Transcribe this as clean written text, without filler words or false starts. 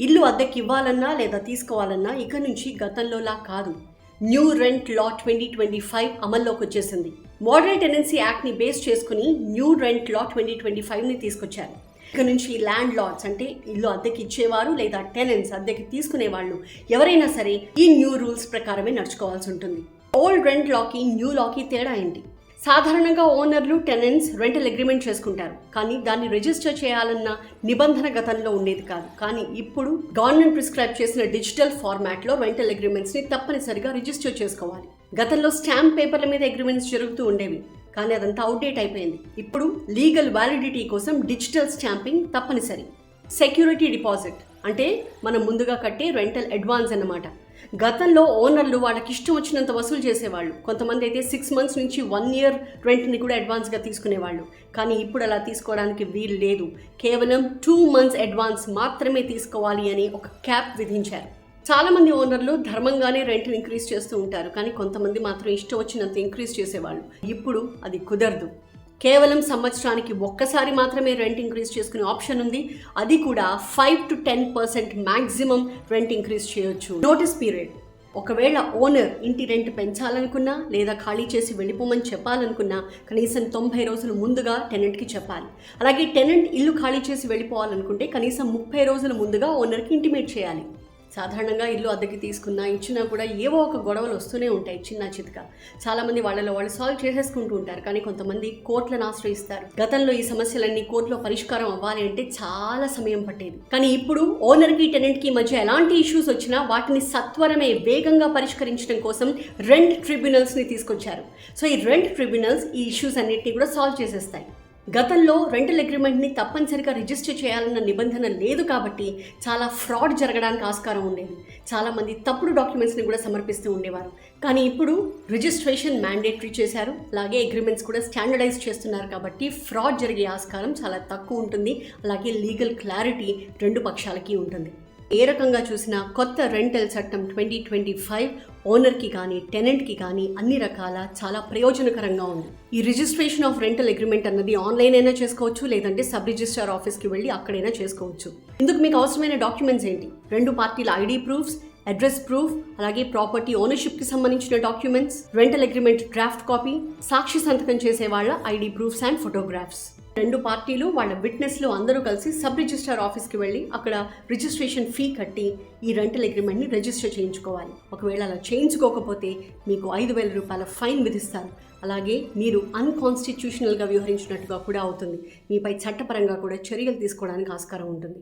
ఇల్లు అద్దెకి ఇవ్వాలన్నా లేదా తీసుకోవాలన్నా ఇక నుంచి గతంలోలా కాదు. న్యూ రెంట్ లా 2025 అమల్లోకి వచ్చేసింది. మోడల్ టెనెన్సీ యాక్ట్ని బేస్ చేసుకుని న్యూ రెంట్ లా 2025ని తీసుకొచ్చారు. ఇక నుంచి ల్యాండ్ లార్డ్స్ అంటే ఇల్లు అద్దెకి ఇచ్చేవారు లేదా టెనెంట్స్ అద్దెకి తీసుకునేవాళ్ళు ఎవరైనా సరే ఈ న్యూ రూల్స్ ప్రకారమే నడుచుకోవాల్సి ఉంటుంది. ఓల్డ్ రెంట్ లాకి న్యూ లాకి తేడా ఏంటి? సాధారణంగా ఓనర్లు టెనెంట్స్ రెంటల్ అగ్రిమెంట్ చేసుకుంటారు, కానీ దాన్ని రిజిస్టర్ చేయాలన్న నిబంధన గతంలో ఉండేది కాదు. కానీ ఇప్పుడు గవర్నమెంట్ ప్రిస్క్రైబ్ చేసిన డిజిటల్ ఫార్మాట్లో రెంటల్ అగ్రిమెంట్స్ని తప్పనిసరిగా రిజిస్టర్ చేసుకోవాలి. గతంలో స్టాంప్ పేపర్ల మీద అగ్రిమెంట్స్ జరుగుతూ ఉండేవి, కానీ అదంతా అవుట్డేట్ అయిపోయింది. ఇప్పుడు లీగల్ వ్యాలిడిటీ కోసం డిజిటల్ స్టాంపింగ్ తప్పనిసరి. సెక్యూరిటీ డిపాజిట్ అంటే మనం ముందుగా కట్టే రెంటల్ అడ్వాన్స్ అన్నమాట. గతంలో ఓనర్లు వాళ్ళకి ఇష్టం వచ్చినంత వసూలు చేసేవాళ్ళు. కొంతమంది అయితే 6 months నుంచి 1 year రెంట్ని కూడా అడ్వాన్స్గా తీసుకునేవాళ్ళు. కానీ ఇప్పుడు అలా తీసుకోవడానికి వీలు లేదు. కేవలం 2 months అడ్వాన్స్ మాత్రమే తీసుకోవాలి అని ఒక క్యాప్ విధించారు. చాలామంది ఓనర్లు ధర్మంగానే రెంట్ని ఇంక్రీజ్ చేస్తూ ఉంటారు, కానీ కొంతమంది మాత్రం ఇష్టం వచ్చినంత ఇంక్రీజ్ చేసేవాళ్ళు. ఇప్పుడు అది కుదరదు. కేవలం సంవత్సరానికి ఒక్కసారి మాత్రమే రెంట్ ఇంక్రీజ్ చేసుకునే ఆప్షన్ ఉంది. అది కూడా 5 to 10% మ్యాక్సిమం రెంట్ ఇంక్రీజ్ చేయొచ్చు. నోటీస్ పీరియడ్, ఒకవేళ ఓనర్ ఇంటి రెంట్ పెంచాలనుకున్నా లేదా ఖాళీ చేసి వెళ్ళిపోమని చెప్పాలనుకున్నా కనీసం 90 రోజులు ముందుగా టెనెంట్కి చెప్పాలి. అలాగే టెనెంట్ ఇల్లు ఖాళీ చేసి వెళ్ళిపోవాలనుకుంటే కనీసం 30 రోజుల ముందుగా ఓనర్కి ఇంటిమేట్ చేయాలి. సాధారణంగా ఇల్లు అద్దెకి తీసుకున్నా ఇచ్చినా కూడా ఏవో ఒక గొడవలు వస్తూనే ఉంటాయి, చిన్న చితక. చాలామంది వాళ్ళలో వాళ్ళు సాల్వ్ చేసేసుకుంటూ ఉంటారు, కానీ కొంతమంది కోర్టులను ఆశ్రయిస్తారు. గతంలో ఈ సమస్యలన్నీ కోర్టులో పరిష్కారం అవ్వాలి అంటే చాలా సమయం పట్టేది. కానీ ఇప్పుడు ఓనర్కి టెనెంట్కి మధ్య ఎలాంటి ఇష్యూస్ వచ్చినా వాటిని సత్వరమే వేగంగా పరిష్కరించడం కోసం రెంట్ ట్రిబ్యునల్స్ని తీసుకొచ్చారు. సో ఈ రెంట్ ట్రిబ్యునల్స్ ఈ ఇష్యూస్ అన్నిటిని కూడా సాల్వ్ చేసేస్తాయి. గతంలో రెంటల్ అగ్రిమెంట్ని తప్పనిసరిగా రిజిస్టర్ చేయాలన్న నిబంధన లేదు కాబట్టి చాలా ఫ్రాడ్ జరగడానికి ఆస్కారం ఉండేది. చాలామంది తప్పుడు డాక్యుమెంట్స్ని కూడా సమర్పిస్తూ ఉండేవారు. కానీ ఇప్పుడు రిజిస్ట్రేషన్ మ్యాండేటరీ చేశారు, అలాగే అగ్రిమెంట్స్ కూడా స్టాండర్డైజ్ చేస్తున్నారు కాబట్టి ఫ్రాడ్ జరిగే ఆస్కారం చాలా తక్కువ ఉంటుంది. అలాగే లీగల్ క్లారిటీ రెండు పక్షాలకి ఉంటుంది. ఏ రకంగా చూసినా కొత్త రెంటల్ చట్టం 2025 ఓనర్కి కానీ టెనెంట్కి కానీ అన్ని రకాల చాలా ప్రయోజనకరంగా ఉంది. ఈ రిజిస్ట్రేషన్ ఆఫ్ రెంటల్ అగ్రిమెంట్ అన్నది ఆన్లైన్ అయినా చేసుకోవచ్చు, లేదంటే సబ్ రిజిస్ట్రార్ ఆఫీస్కి వెళ్ళి అక్కడైనా చేసుకోవచ్చు. ఇందుకు మీకు అవసరమైన డాక్యుమెంట్స్ ఏంటి? 2 పార్టీల ఐడి ప్రూఫ్స్, అడ్రస్ ప్రూఫ్, అలాగే ప్రాపర్టీ ఓనర్షిప్కి సంబంధించిన documents, rental agreement draft copy, సాక్షి సంతకం చేసే వాళ్ళ ఐడి ప్రూఫ్స్ అండ్ ఫోటోగ్రాఫ్స్. 2 పార్టీలు వాళ్ళ విట్నెస్లు అందరూ కలిసి సబ్ రిజిస్ట్రార్ ఆఫీస్కి వెళ్ళి అక్కడ రిజిస్ట్రేషన్ ఫీ కట్టి ఈ రెంటల్ అగ్రిమెంట్ని రిజిస్టర్ చేయించుకోవాలి. ఒకవేళ అలా చేయించుకోకపోతే మీకు 5,000 రూపాయల ఫైన్ విధిస్తారు. అలాగే మీరు అన్కాన్స్టిట్యూషనల్గా వ్యవహరించినట్టుగా కూడా అవుతుంది. మీపై చట్టపరంగా కూడా చర్యలు తీసుకోవడానికి ఆస్కారం ఉంటుంది.